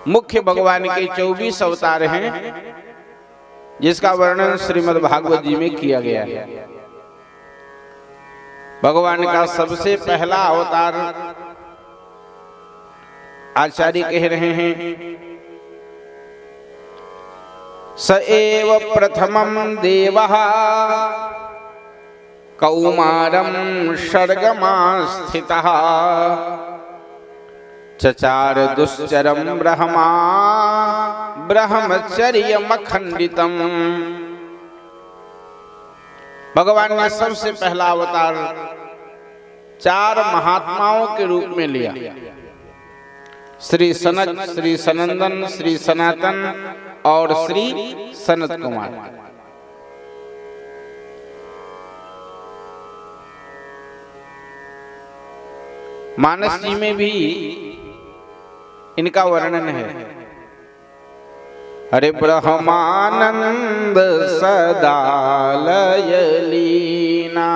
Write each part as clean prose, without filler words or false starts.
मुख्य भगवान के 24 अवतार हैं, जिसका वर्णन श्रीमद् भागवत जी में किया गया है। भगवान का सबसे पहला अवतार आचार्य कह रहे हैं, स एव प्रथमं देवः कौमारं षड्गमास्थितः चचार दुश्चरं ब्रह्मा ब्रह्मचर्यमखंडितम्। भगवान ने सबसे पहला अवतार 4 महात्माओं के रूप में लिया, श्री सनक, श्री सनंदन, श्री सनातन और श्री सनत कुमार। मानस जी में भी इनका वर्णन है। अरे ब्रह्मानंद सदालय लीना,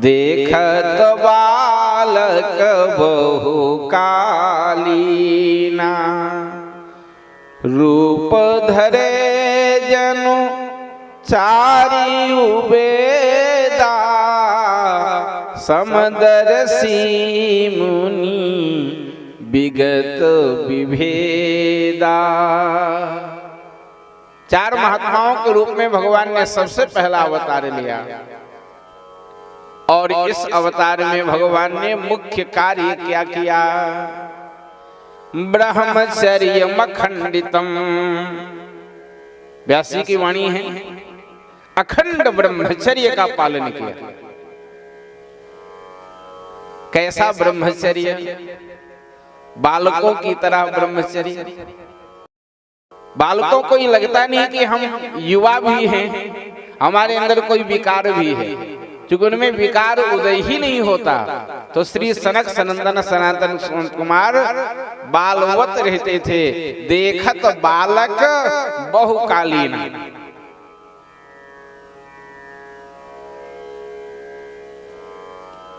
देखत बालक बहु कालीना, रूप धरे जनु चारि उबेदा, समदर्शी मुनि विगत विभेदा। 4 महात्माओं के रूप में भगवान ने सबसे पहला अवतार लिया और इस अवतार में भगवान ने मुख्य कार्य क्या किया? ब्रह्मचर्यमखंडितम्। व्यासी की वाणी है, अखंड ब्रह्मचर्य का पालन किया। कैसा ब्रह्मचर्य? बालकों की तरह ब्रह्मचर्य। बालकों को ये लगता नहीं कि हम युवा भी हैं, हमारे अंदर कोई विकार भी है, क्योंकि उनमें विकार उदय ही नहीं होता। तो श्री सनक, सनंदन, सनातन कुमार बालवत रहते थे, देखत बालक बहुकालीन।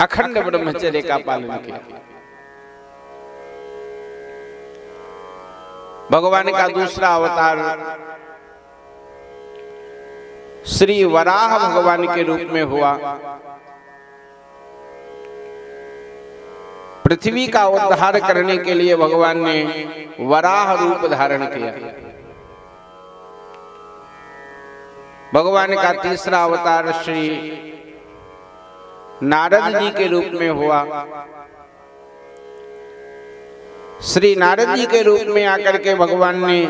अखंड ब्रह्मचर्य का पालन किया। भगवान का दूसरा अवतार श्री वराह भगवान के रूप में हुआ। पृथ्वी का उद्धार करने के लिए भगवान ने वराह रूप धारण किया। भगवान का तीसरा अवतार श्री नारद जी के रूप में हुआ। श्री नारद जी के रूप में आकर के भगवान ने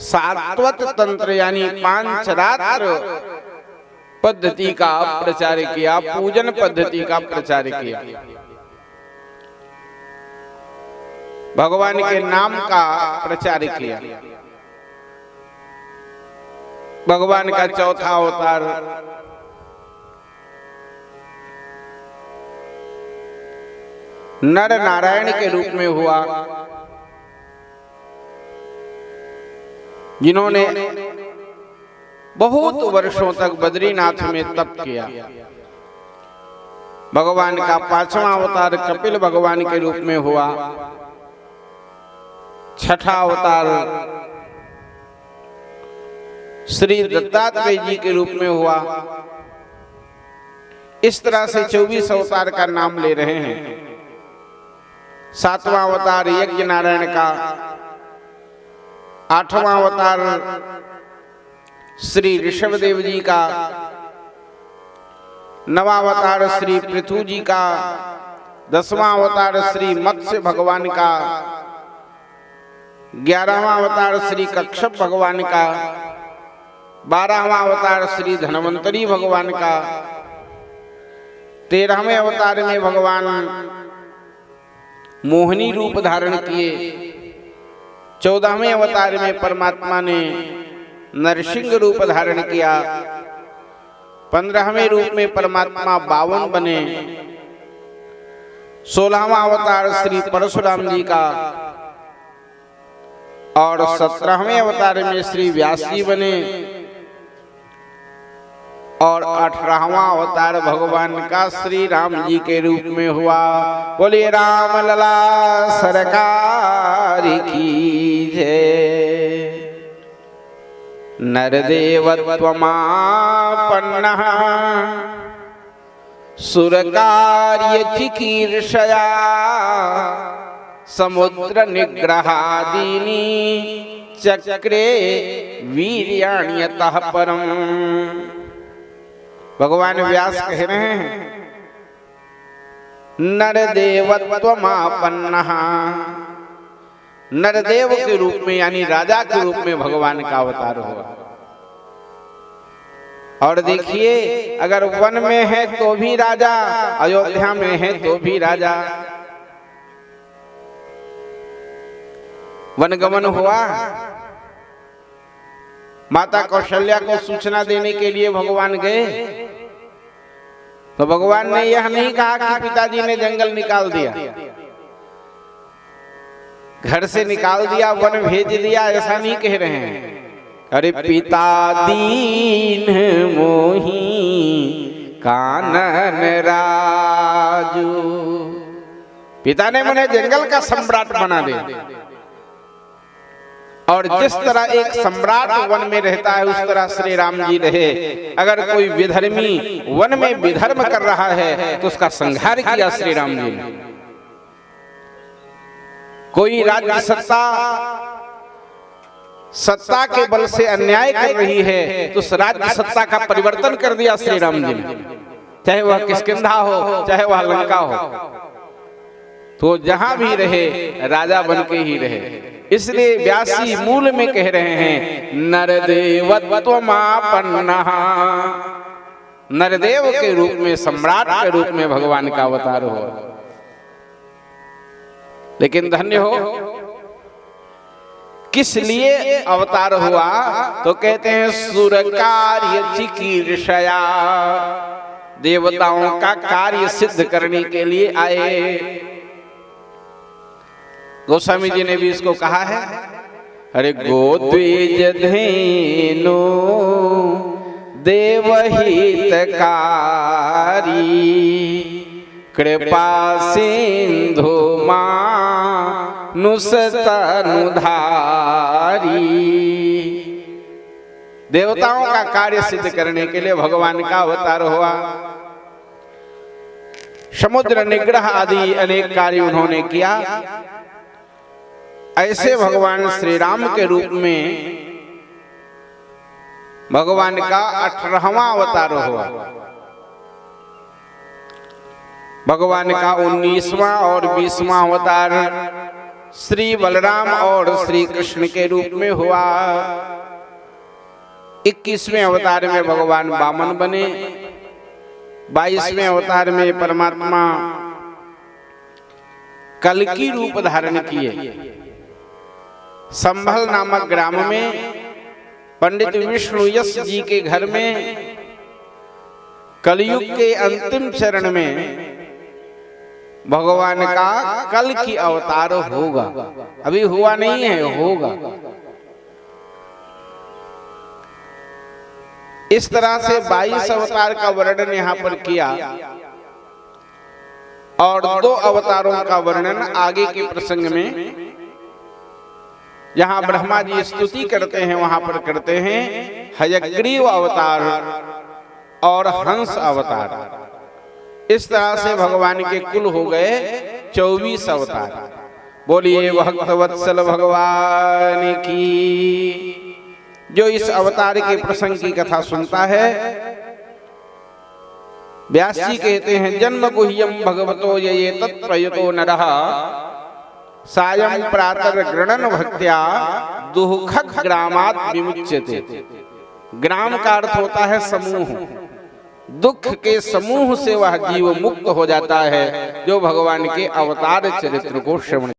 सात्वत तंत्र यानी पांचरात्र पद्धति का प्रचार किया, पूजन पद्धति का प्रचार किया। भगवान के नाम का प्रचार किया। भगवान का चौथा अवतार नर नारायण के रूप में हुआ, जिन्होंने बहुत वर्षों तक बद्रीनाथ में तप किया। भगवान का 5वां अवतार कपिल भगवान के रूप में हुआ। 6ठा अवतार श्री दत्तात्रेय जी के रूप में हुआ। इस तरह से 24 अवतार का नाम ले रहे हैं। 7वां अवतार यज्ञ नारायण का, 8वां अवतार श्री ऋषभदेव जी का, 9वां अवतार श्री पृथु जी का, 10वां अवतार श्री मत्स्य भगवान का, 11वां अवतार श्री कच्छप भगवान का, 12वां अवतार श्री धन्वंतरी भगवान का, 13वें अवतार में भगवान मोहिनी रूप धारण किए। 14वें अवतार में परमात्मा ने नरसिंह रूप धारण किया। 15वें रूप में परमात्मा 52 बने। 16वां अवतार श्री परशुराम जी का और 17वें अवतार में श्री व्यास जी बने। और 18वां अवतार भगवान का श्री राम जी के रूप में हुआ। बोलिए राम लला सरकार की जय। नरदेवत्वमापन्नः सुरकार्य चिकीर्षया समुद्र निग्रहादीनि चक्रे वीर्याण्यतः परम। भगवान व्यास कह रहे हैं नरदेवत्वमापन्नः, नरदेव के रूप में यानी राजा के रूप में भगवान का अवतार हुआ। और देखिए अगर वन में है तो भी राजा, अयोध्या में है तो भी राजा। वनगमन हुआ, माता कौशल्या को सूचना देने के लिए भगवान गए तो भगवान ने यह नहीं कहा कि पिताजी ने जंगल निकाल दिया, घर से निकाल दिया, वन भेज दिया, ऐसा नहीं कह रहे हैं। अरे पिता दीन मोही कानन राजू, पिता ने मुझे जंगल का सम्राट बना दे। और जिस तरह एक सम्राट वन में रहता है उस तरह श्री राम जी रहे। अगर कोई विधर्मी वन में विधर्म कर रहा है तो उसका संहार किया श्री राम जी ने। कोई राज्य सत्ता के बल से अन्याय कर रही है तो उस राज्य सत्ता का परिवर्तन कर दिया श्री राम जी ने, चाहे वह किष्किंधा हो चाहे वह लंका हो, तो जहां भी रहे राजा बन के ही रहे। इसलिए व्यासी मूल में कह रहे हैं नरदेवत्वमापन्नः, नरदेव के रूप में सम्राट के रूप में भगवान का अवतार हो। लेकिन धन्य हो किस लिए अवतार हुआ तो कहते हैं सुरकार्य चिकीर्षया, देवताओं का कार्य सिद्ध करने के लिए आए। गोस्वामी जी ने भी इसको कहा है, अरे गोद्विज धेनु देवहितकारी कृपा सिंधु मानुषतनुधारी। देवताओं का कार्य सिद्ध करने के लिए भगवान का अवतार हुआ। समुद्र निग्रह आदि अनेक कार्य उन्होंने किया। ऐसे भगवान श्री राम के रूप में भगवान का 18वां अवतार हुआ। भगवान का 19वां और 20वां अवतार श्री बलराम और श्री कृष्ण के रूप में हुआ। 21वें अवतार में भगवान वामन बने। 22वें अवतार में परमात्मा कल्कि रूप धारण किए। संभल नामक ग्राम में पंडित विष्णु यश जी के घर में कलयुग के अंतिम चरण में भगवान का कल्कि अवतार होगा। अभी हुआ नहीं है, होगा। इस तरह से 22 अवतार का वर्णन यहाँ पर किया और 2 अवतारों का वर्णन आगे के प्रसंग में जहां ब्रह्मा जी स्तुति करते हैं वहां पर करते हैं हयग्रीव अवतार और हंस अवतार। इस तरह से भगवान के कुल हो गए 24 अवतार। बोलिए भक्तवत्सल भगवान की। जो इस अवतार के प्रसंग की कथा सुनता है, व्यास जी कहते हैं जन्म गुह्यम भगवतो ये तत्प्रयतो नरः सायं प्रातः गृणन भक्त्या दुःखक ग्रामात् विमुच्यते। ग्राम का अर्थ होता है समूह। दुख के समूह से वह जीव मुक्त हो जाता है जो भगवान के अवतार चरित्र को श्रवण